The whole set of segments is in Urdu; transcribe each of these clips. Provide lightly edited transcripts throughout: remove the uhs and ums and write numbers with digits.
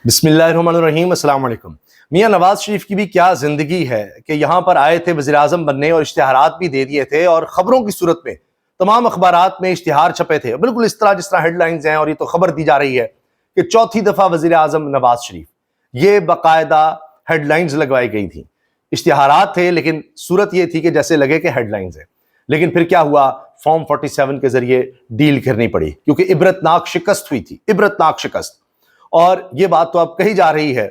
بسم اللہ الرحمن الرحیم، السلام علیکم۔ میاں نواز شریف کی بھی کیا زندگی ہے کہ یہاں پر آئے تھے وزیر اعظم بننے اور اشتہارات بھی دے دیے تھے، اور خبروں کی صورت میں تمام اخبارات میں اشتہار چھپے تھے بالکل اس طرح جس طرح ہیڈ لائنز ہیں، اور یہ تو خبر دی جا رہی ہے کہ چوتھی دفعہ وزیر اعظم نواز شریف، یہ باقاعدہ ہیڈ لائنز لگوائی گئی تھیں، اشتہارات تھے لیکن صورت یہ تھی کہ جیسے لگے کہ ہیڈ لائنز ہیں۔ لیکن پھر کیا ہوا؟ فارم 47 کے ذریعے ڈیل کرنی پڑی کیونکہ عبرتناک شکست ہوئی تھی، عبرتناک شکست۔ اور یہ بات تو اب کہی جا رہی ہے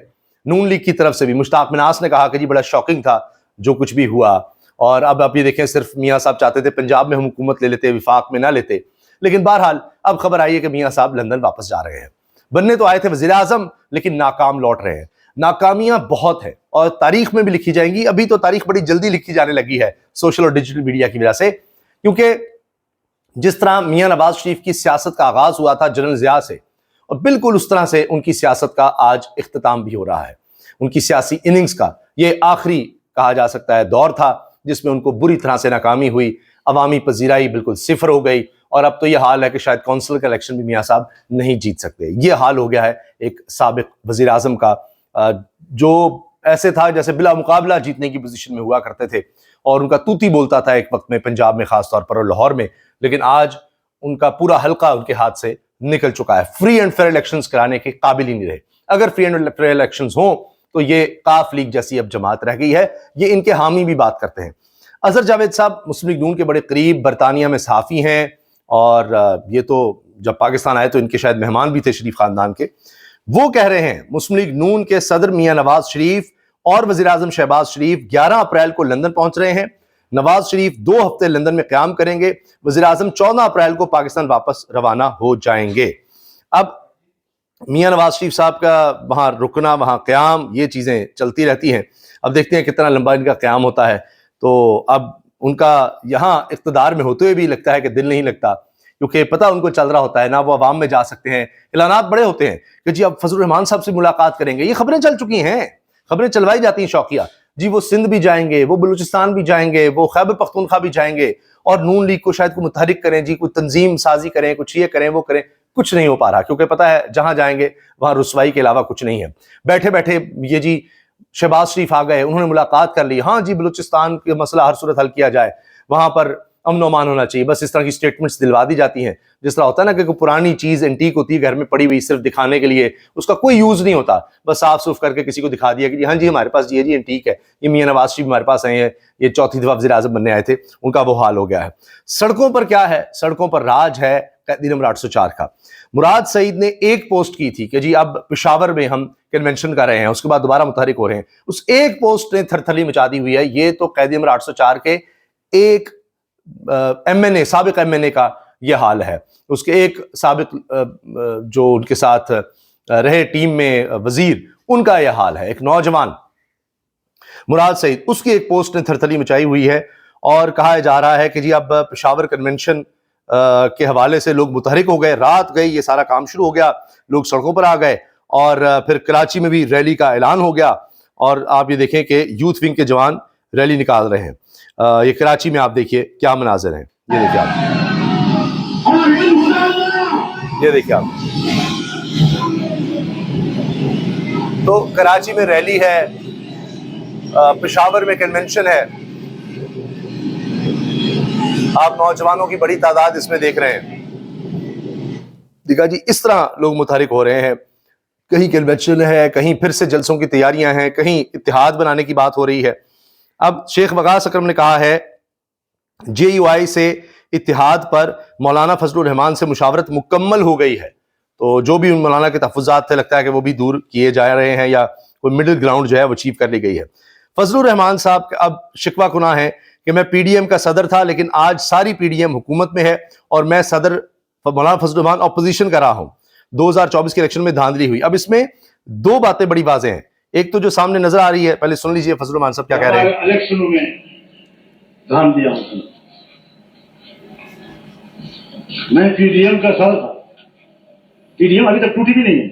نون لیگ کی طرف سے بھی، مشتاق مناس نے کہا کہ جی بڑا شاکنگ تھا جو کچھ بھی ہوا، اور اب آپ یہ دیکھیں صرف میاں صاحب چاہتے تھے پنجاب میں ہم حکومت لے لیتے، وفاق میں نہ لیتے، لیکن بہرحال اب خبر آئی ہے کہ میاں صاحب لندن واپس جا رہے ہیں۔ بننے تو آئے تھے وزیر اعظم لیکن ناکام لوٹ رہے ہیں۔ ناکامیاں بہت ہیں اور تاریخ میں بھی لکھی جائیں گی، ابھی تو تاریخ بڑی جلدی لکھی جانے لگی ہے سوشل اور ڈیجیٹل میڈیا کی وجہ سے، کیونکہ جس طرح میاں نواز شریف کی سیاست کا آغاز ہوا تھا جنرل ضیاء سے، اور بالکل اس طرح سے ان کی سیاست کا آج اختتام بھی ہو رہا ہے۔ ان کی سیاسی اننگز کا یہ آخری کہا جا سکتا ہے دور تھا جس میں ان کو بری طرح سے ناکامی ہوئی، عوامی پذیرائی بالکل صفر ہو گئی، اور اب تو یہ حال ہے کہ شاید کونسل کا الیکشن بھی میاں صاحب نہیں جیت سکتے۔ یہ حال ہو گیا ہے ایک سابق وزیر اعظم کا، جو ایسے تھا جیسے بلا مقابلہ جیتنے کی پوزیشن میں ہوا کرتے تھے، اور ان کا توتی بولتا تھا ایک وقت میں پنجاب میں خاص طور پر اور لاہور میں، لیکن آج ان کا پورا حلقہ ان کے ہاتھ سے نکل چکا ہے۔ فری اینڈ فیئر الیکشنز کرانے کے قابل ہی نہیں رہے۔ اگر فری اینڈ فیئر الیکشنز ہوں تو یہ قاف لیگ جیسی اب جماعت رہ گئی ہے۔ یہ ان کے حامی بھی بات کرتے ہیں۔ اظہر جاوید صاحب مسلم لیگ نون کے بڑے قریب، برطانیہ میں صحافی ہیں، اور یہ تو جب پاکستان آئے تو ان کے شاید مہمان بھی تھے شریف خاندان کے۔ وہ کہہ رہے ہیں مسلم لیگ نون کے صدر میاں نواز شریف اور وزیر اعظم شہباز شریف 11 اپریل کو لندن پہنچ رہے ہیں۔ نواز شریف 2 ہفتے لندن میں قیام کریں گے، وزیر اعظم 14 اپریل کو پاکستان واپس روانہ ہو جائیں گے۔ اب میاں نواز شریف صاحب کا وہاں رکنا، وہاں قیام، یہ چیزیں چلتی رہتی ہیں۔ اب دیکھتے ہیں کتنا لمبا ان کا قیام ہوتا ہے۔ تو اب ان کا یہاں اقتدار میں ہوتے ہوئے بھی لگتا ہے کہ دل نہیں لگتا، کیونکہ پتہ ان کو چل رہا ہوتا ہے نا، وہ عوام میں جا سکتے ہیں، اعلانات بڑے ہوتے ہیں کہ جی اب فضل الرحمان صاحب سے ملاقات کریں گے۔ یہ خبریں چل چکی ہیں، خبریں چلوائی جاتی ہیں شوقیہ، جی وہ سندھ بھی جائیں گے، وہ بلوچستان بھی جائیں گے، وہ خیبر پختونخوا بھی جائیں گے، اور نون لیگ کو شاید کو متحرک کریں، جی کوئی تنظیم سازی کریں، کچھ یہ کریں وہ کریں۔ کچھ نہیں ہو پا رہا کیونکہ پتہ ہے جہاں جائیں گے وہاں رسوائی کے علاوہ کچھ نہیں ہے۔ بیٹھے بیٹھے یہ جی شہباز شریف آ گئے، انہوں نے ملاقات کر لی، ہاں جی بلوچستان کا مسئلہ ہر صورت حل کیا جائے، وہاں پر امن و امان ہونا چاہیے، بس اس طرح کی سٹیٹمنٹس دلوا دی جاتی ہیں، جس طرح ہوتا ہے نا کہ کوئی پرانی چیز اینٹیک ہوتی ہے گھر میں پڑی ہوئی صرف دکھانے کے لیے، اس کا کوئی یوز نہیں ہوتا، بس صاف صوف کر کے کسی کو دکھا دیا کہ جی ہاں جی ہمارے پاس یہ جی اینٹیک ہے۔ یہ میاں نواز شریف ہمارے پاس آئے ہیں، یہ چوتھی دفعہ وزیر اعظم بننے آئے تھے، ان کا وہ حال ہو گیا ہے۔ سڑکوں پر کیا ہے؟ سڑکوں پر راج ہے قیدی نمبر 804 کا۔ مراد سعید نے ایک پوسٹ کی تھی کہ جی اب پشاور میں ہم کنونشن کر رہے ہیں، اس کے بعد دوبارہ متحرک ہو رہے ہیں، اس ایک پوسٹ نے تھرتھلی مچا دی ہوئی ہے۔ یہ تو قیدی نمبر 804 کے ایک ایم این اے، سابق ایم این اے کا یہ حال ہے، اس کے ایک سابق جو ان کے ساتھ رہے ٹیم میں وزیر، ان کا یہ حال ہے۔ ایک نوجوان مراد سعید، اس کی ایک پوسٹ نے تھرتھلی مچائی ہوئی ہے، اور کہا جا رہا ہے کہ جی اب پشاور کنونشن کے حوالے سے لوگ متحرک ہو گئے، رات گئی، یہ سارا کام شروع ہو گیا، لوگ سڑکوں پر آ گئے، اور پھر کراچی میں بھی ریلی کا اعلان ہو گیا، اور آپ یہ دیکھیں کہ یوتھ ونگ کے جوان ریلی نکال رہے ہیں۔ یہ کراچی میں آپ دیکھیے کیا مناظر ہیں، یہ دیکھیے آپ، یہ دیکھیے آپ، تو کراچی میں ریلی ہے، پشاور میں کنونشن ہے، آپ نوجوانوں کی بڑی تعداد اس میں دیکھ رہے ہیں۔ دیکھا جی اس طرح لوگ متحرک ہو رہے ہیں، کہیں کنونشن ہے، کہیں پھر سے جلسوں کی تیاریاں ہیں، کہیں اتحاد بنانے کی بات ہو رہی ہے۔ اب شیخ وقاص اکرم نے کہا ہے جے یو آئی سے اتحاد پر مولانا فضل الرحمان سے مشاورت مکمل ہو گئی ہے، تو جو بھی ان مولانا کے تحفظات تھے لگتا ہے کہ وہ بھی دور کیے جا رہے ہیں، یا کوئی مڈل گراؤنڈ جو ہے وہ اچیو کر لی گئی ہے۔ فضل الرحمان صاحب کا اب شکوہ کناں ہے کہ میں پی ڈی ایم کا صدر تھا لیکن آج ساری پی ڈی ایم حکومت میں ہے، اور میں صدر مولانا فضل الرحمان اپوزیشن کا رہا ہوں۔ 2024 کے الیکشن میں دھاندلی ہوئی۔ اب اس میں دو باتیں بڑی واضح ہیں، ایک تو جو سامنے نظر آ رہی ہے، پہلے سن لیجئے فضل الرحمان صاحب کیا کہہ رہے ہیں۔ الیکشنوں میں دھاندلیاں ہوتی، میں پی ڈی ایم کا صدر تھا، پی ڈی ایم ابھی تک ٹوٹی بھی نہیں ہے،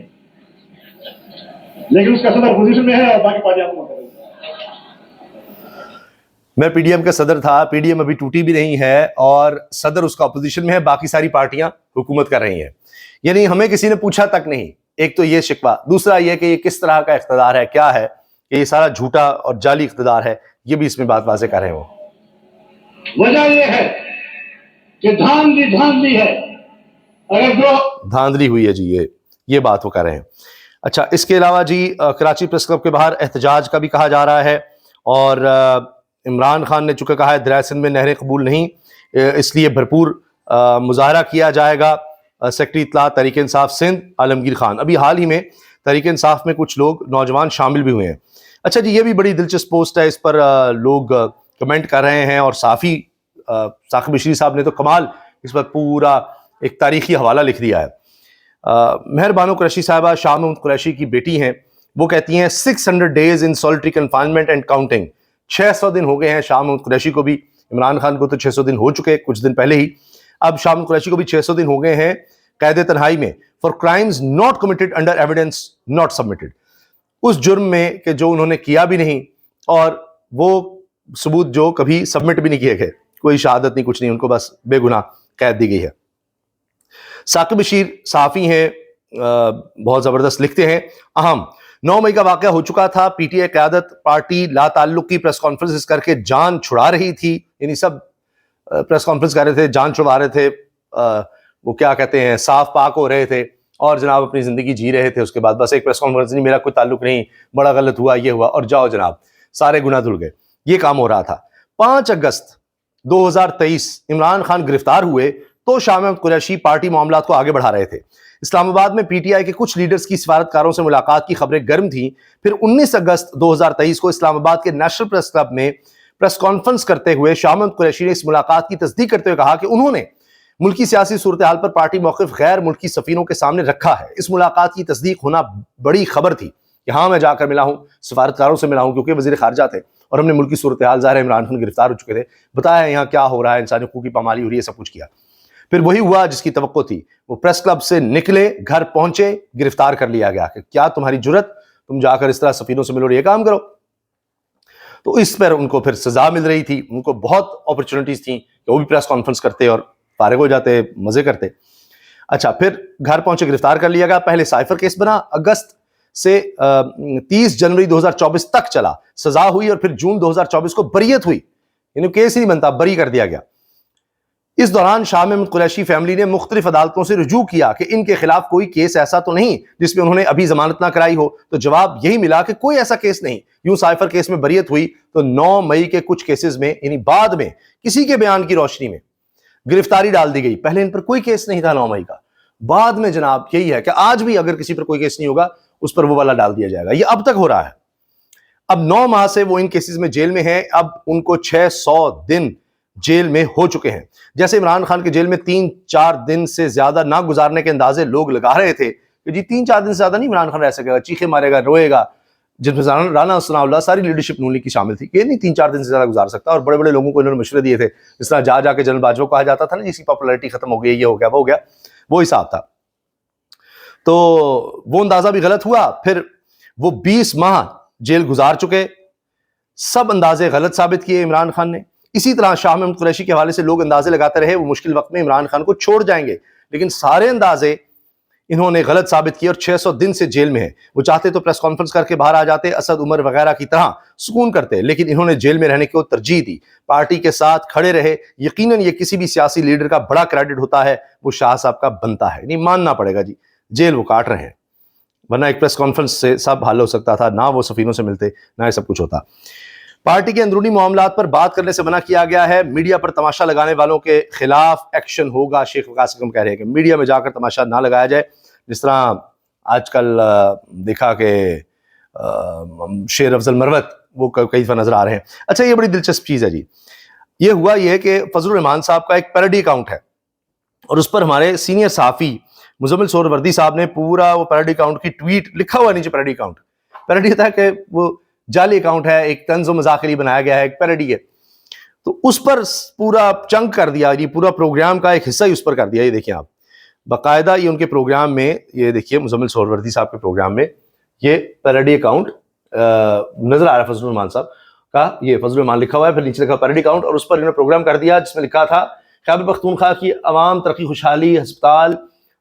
لیکن اس کا صدر پوزیشن میں ہے اور باقی پارٹیاں کو مت۔ میں پی ڈی ایم کا صدر تھا، پی ڈی ایم ابھی ٹوٹی بھی نہیں ہے، اور صدر اس کا اپوزیشن میں ہے، باقی ساری پارٹیاں حکومت کر رہی ہیں۔ یعنی ہمیں کسی نے پوچھا تک نہیں، ایک تو یہ شکوہ، دوسرا یہ کہ یہ کس طرح کا اقتدار ہے، کیا ہے کہ یہ سارا جھوٹا اور جعلی اقتدار ہے، یہ بھی اس میں بات واضح کر رہے ہیں وہ. وجہ یہ ہے کہ دھاندلی ہے. اگر جو دھاندلی ہوئی ہے جی، یہ بات وہ کر رہے ہیں. اچھا، اس کے علاوہ جی کراچی پریس کلب کے باہر احتجاج کا بھی کہا جا رہا ہے، اور عمران خان نے چونکہ کہا ہے دریائے سندھ میں نہریں قبول نہیں، اس لیے بھرپور مظاہرہ کیا جائے گا. سیکرٹری اطلاعات تحریک انصاف سندھ عالمگیر خان، ابھی حال ہی میں تحریک انصاف میں کچھ لوگ نوجوان شامل بھی ہوئے ہیں. اچھا جی، یہ بھی بڑی دلچسپ پوسٹ ہے، اس پر لوگ کمنٹ کر رہے ہیں، اور صحافی ثاقب بشری صاحب نے تو کمال اس پر پورا ایک تاریخی حوالہ لکھ دیا ہے. مہر بانو قریشی صاحبہ شاہ محمود قریشی کی بیٹی ہیں، وہ کہتی ہیں 600 days in solitary confinement and counting. 600 دن ہو گئے ہیں شاہ محمود قریشی کو بھی. عمران خان کو تو 600 دن ہو چکے کچھ دن پہلے ہی، اب شاہ محمود قریشی کو بھی 600 دن ہو گئے ہیں قید تنہائی میں for crimes not committed under evidence not submitted. اس جرم میں کہ جو انہوں نے کیا بھی نہیں، اور وہ ثبوت جو کبھی سبمٹ بھی نہیں کیے گئے، کوئی شہادت نہیں، کچھ نہیں، ان کو بس بے گناہ قید دی گئی ہے. ثاقب بشیر صحافی ہیں، بہت زبردست لکھتے ہیں. اہم 9 مئی کا واقعہ ہو چکا تھا، پی ٹی آئی قیادت پارٹی لا تعلق کی پریس کانفرنس کر کے جان چھڑا رہی تھی، یعنی سب پریس کانفرنس کر رہے تھے، جان چھڑوا رہے تھے، وہ کیا کہتے ہیں، صاف پاک ہو رہے تھے، اور جناب اپنی زندگی جی رہے تھے. اس کے بعد بس ایک پریس کانفرنس نہیں، میرا کوئی تعلق نہیں، بڑا غلط ہوا، یہ ہوا، اور جاؤ جناب سارے گناہ دھل گئے. یہ کام ہو رہا تھا. 5 اگست 2023 عمران خان گرفتار ہوئے تو شاہ محمود قریشی پارٹی معاملات کو آگے بڑھا رہے تھے. اسلام آباد میں پی ٹی آئی کے کچھ لیڈرز کی سفارتکاروں سے ملاقات کی خبریں گرم تھیں. پھر 19 اگست 2023 کو اسلام آباد کے نیشنل پریس کلب میں پریس کانفرنس کرتے ہوئے شاہ محمود قریشی نے اس ملاقات کی تصدیق کرتے ہوئے کہا کہ انہوں نے ملکی سیاسی صورتحال پر پارٹی موقف غیر ملکی سفیروں کے سامنے رکھا ہے. اس ملاقات کی تصدیق ہونا بڑی خبر تھی کہ ہاں میں جا کر ملا ہوں، سفارتکاروں سے ملا ہوں، کیونکہ وزیر خارجہ تھے، اور ہم نے ملکی صورتحال، ظاہر ہے عمران خان گرفتار ہو چکے تھے، بتایا یہاں کیا ہو رہا ہے، انسانی حقوق کی پامالی ہو رہی ہے، سب کچھ کیا. پھر وہی ہوا جس کی توقع تھی، وہ پریس کلب سے نکلے، گھر پہنچے، گرفتار کر لیا گیا کہ کیا تمہاری جرت، تم جا کر اس طرح سفیروں سے ملو اور یہ کام کرو. تو اس پر ان کو پھر سزا مل رہی تھی. ان کو بہت اپرچونٹیز تھیں کہ وہ بھی پریس کانفرنس کرتے اور فارغ ہو جاتے، مزے کرتے. اچھا، پھر گھر پہنچے، گرفتار کر لیا گیا. پہلے سائفر کیس بنا، اگست سے 30 جنوری 2024 تک چلا، سزا ہوئی، اور پھر جون 2024 کو بریت ہوئی، یعنی کیس ہی نہیں بنتا، بری کر دیا گیا. اس دوران شاہ محمود قریشی فیملی نے مختلف عدالتوں سے رجوع کیا کہ ان کے خلاف کوئی کیس ایسا تو نہیں جس میں انہوں نے ابھی ضمانت نہ کرائی ہو. تو جواب یہی ملا کہ کوئی ایسا کیس نہیں. یوں سائفر کیس میں بریت ہوئی تو 9 مئی کے کچھ کیسز میں، یعنی بعد میں کسی کے بیان کی روشنی میں گرفتاری ڈال دی گئی. پہلے ان پر کوئی کیس نہیں تھا 9 مئی کا، بعد میں جناب یہی ہے کہ آج بھی اگر کسی پر کوئی کیس نہیں ہوگا اس پر وہ والا ڈال دیا جائے گا. یہ اب تک ہو رہا ہے. اب 9 ماہ سے وہ ان کیسز میں جیل میں ہیں. اب ان کو 600 دن جیل میں ہو چکے ہیں. جیسے عمران خان کے جیل میں 3-4 دن سے زیادہ نہ گزارنے کے اندازے لوگ لگا رہے تھے کہ جی 3-4 دن سے زیادہ نہیں عمران خان رہ سکے گا، چیخے مارے گا، روئے گا، جن میں رانا ثناء اللہ ساری لیڈرشپ نون لیگ کی شامل تھی، کہ نہیں 3-4 دن سے زیادہ گزار سکتا. اور بڑے بڑے لوگوں کو انہوں نے مشورے دیے تھے، جس طرح جا کے جنرل باجوہ کہا جاتا تھا نا، جس کی پاپولرٹی ختم ہو گئی، یہ ہو گیا، وہ ہو گیا، وہ حساب تھا. تو وہ اندازہ بھی غلط ہوا. پھر وہ 20 ماہ جیل گزار چکے، سب اندازے غلط ثابت کیے عمران خان نے. اسی طرح شاہ محمود قریشی کے حوالے سے لوگ اندازے لگاتے رہے وہ مشکل وقت میں عمران خان کو چھوڑ جائیں گے، لیکن سارے اندازے انہوں نے غلط ثابت کیے اور 600 دن سے جیل میں ہیں. وہ چاہتے تو پریس کانفرنس کر کے باہر آ جاتے، اسد عمر وغیرہ کی طرح سکون کرتے، لیکن انہوں نے جیل میں رہنے کو ترجیح دی، پارٹی کے ساتھ کھڑے رہے. یقیناً یہ کسی بھی سیاسی لیڈر کا بڑا کریڈٹ ہوتا ہے، وہ شاہ صاحب کا بنتا ہے، نہیں ماننا پڑے گا جی. جیل وہ کاٹ رہے ہیں، ورنہ ایک پریس کانفرنس سے سب حل ہو سکتا تھا، نہ وہ سفیروں سے ملتے، نہ یہ سب کچھ ہوتا. پارٹی کے اندرونی معاملات پر بات کرنے سے منع کیا گیا ہے. میڈیا پر تماشا لگانے والوں کے خلاف ایکشن ہوگا. شیخ وقاص اکرم کہہ رہے ہیں کہ میڈیا میں جا کر تماشا نہ لگایا جائے، جس طرح آج کل دیکھا کہ شیر افضل مروت وہ کئی دفعہ نظر آ رہے ہیں. اچھا، یہ بڑی دلچسپ چیز ہے جی. یہ ہوا یہ کہ فضل الرحمان صاحب کا ایک پیروڈی اکاؤنٹ ہے، اور اس پر ہمارے سینئر صحافی مزمل سہروردی صاحب نے پورا وہ پیروڈی اکاؤنٹ کی ٹویٹ لکھا ہوا نیچے. پیروڈی اکاؤنٹ، پیروڈی تھا کہ وہ جعلی اکاؤنٹ ہے، ایک طنز و مذاق کے لیے بنایا گیا ہے، ایک پیروڈی ہے. تو اس پر پورا چنک کر دیا، یہ پورا پروگرام کا ایک حصہ ہی اس پر کر دیا. یہ دیکھیں آپ، باقاعدہ یہ ان کے پروگرام میں، یہ دیکھیے مزمل سہروردی صاحب کے پروگرام میں یہ پیروڈی اکاؤنٹ نظر آ رہا ہے فضل الرحمان صاحب کا. یہ فضل الرحمان لکھا ہوا ہے، پھر نیچے لکھا پیروڈی اکاؤنٹ، اور اس پر انہوں نے پروگرام کر دیا جس میں لکھا تھا خیبر پختونخوا کی عوام ترقی خوشحالی ہسپتال